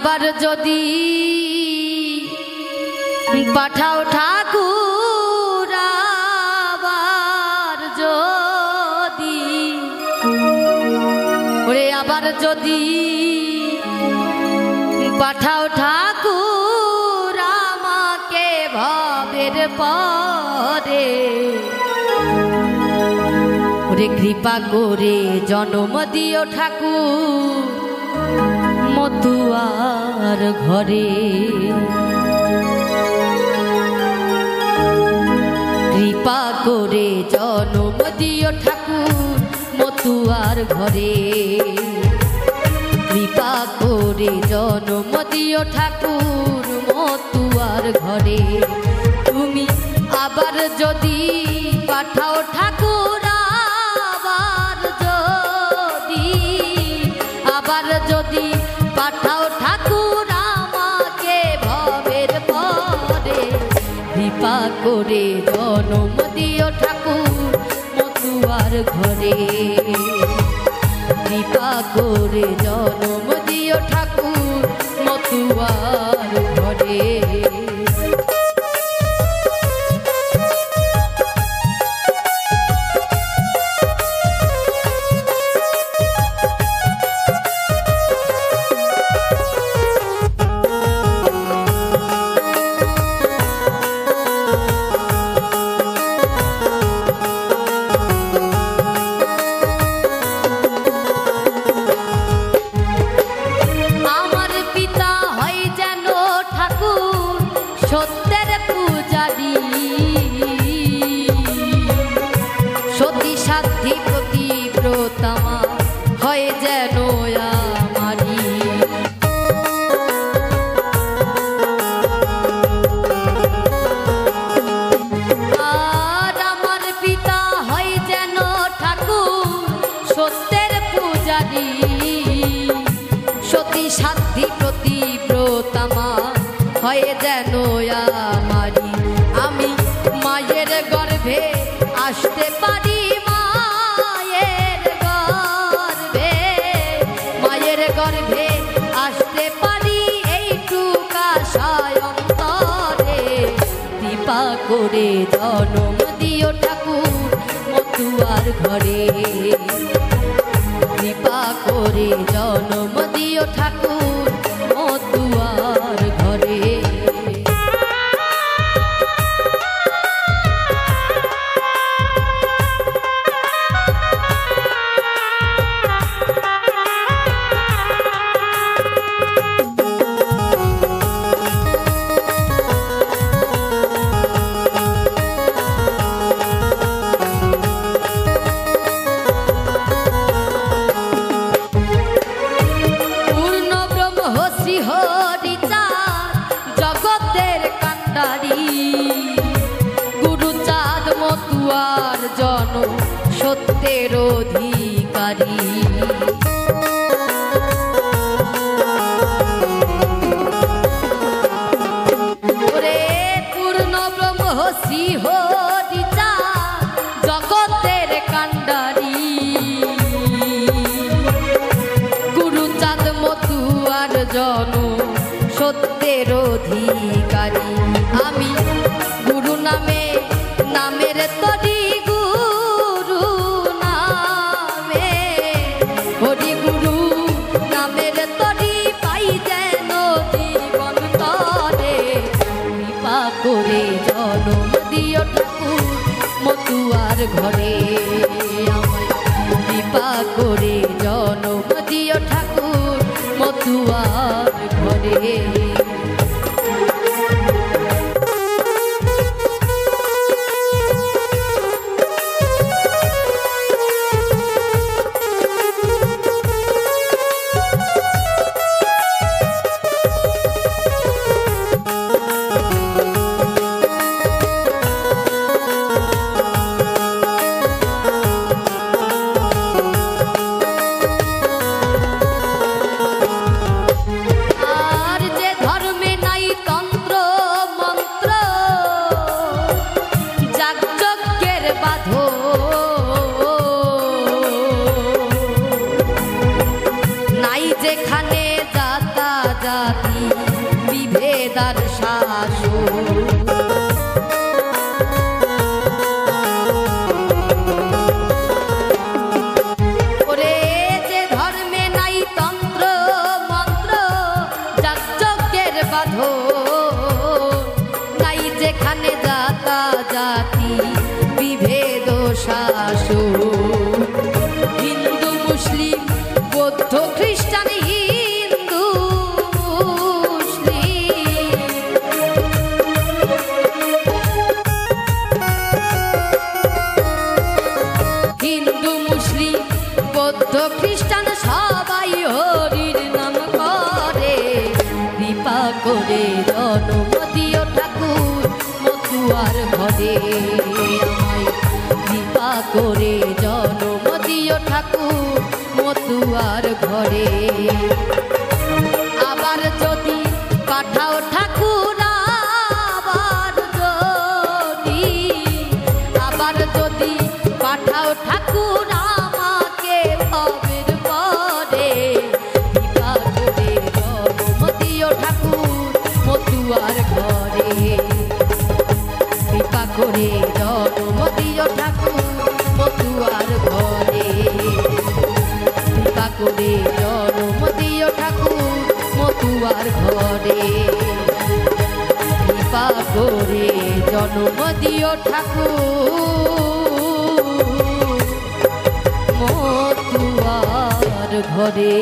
আবার যদি পাঠাও ঠাকুর আবার যদি ওরে আবার যদি পাঠাও ঠাকুর আমাকে ভাবের পরে ওরে কৃপা করে জন্ম দিও ঠাকুর মতুয়ার ঘরে কৃপা করে জন্ম দিও ঠাকুর মতুয়ার ঘরে কৃপা করে জন্ম দিও ঠাকুর মতুয়ার ঘরে তুমি আবার যদি পাঠাও ঠাকুর আবার যদি পাঠাও ঠাকুর আমাকে ভবের পরে কৃপা করে জন্ম দিও ঠাকুর মতুয়ার ঘরে কৃপা করে জন্ম দিও ঠাকুর মতুয়ার ঘরে সত্যের পূজারি সতী সাধ্যি প্রতিব্রতমা হয় যেন আমারি আর আমার পিতা হয় যেন ঠাকুর সত্যের পূজারি সতী সাধ্যি প্রতিব্রতমা হয়ে যেন আমারি আমি মায়ের গর্ভে আসতে পারি মায়ের গর্ভে আসতে পারি এইটুকা সায়ন্তরে কৃপা করে জন্ম দিও ঠাকুর মতুয়ার ঘরে কৃপা করে জন্ম দিও ঠাকুর মতুয়ার ঘরে গুরুচাঁদ মতুয়ার জন সত্যের অধিকারী ওরে পূর্ণ ব্রহ্ম শ্রীহরিচাঁদ জগতের কাণ্ডারী গুরুচাঁদ মতুয়ার জন সত্যের অধিকারী আমি গুরু নামে নামের তরি গুরু নামে হরি গুরু নামের তরি পাই যেন জীবন তরে কৃপা করে জন্ম দিও ঠাকুর মতুয়ার ঘরে আমায় কৃপা করে জন্ম দিও ঠাকুর মতুয়ার ঘরে আর যে করে জন্ম দিও ঠাকুর মতুয়ার ঘরে আমায় কৃপা করে জন্ম দিও ঠাকুর মতুয়ার ঘরে আবার যদি পাঠাও ঠাকুর আবার যদি পাঠাও ঠাকুর আমাকে ভবের পরে কৃপা করে জন্ম দিও ঠাকুর মতুয়ার ঘরে কৃপা করে জন্ম দিও ঠাকুর মতুয়ার ঘরে কৃপা করে জন্ম দিও ঠাকুর মতুয়ার ঘরে কৃপা করে জন্ম দিও ঠাকুর মতুয়ার ঘরে।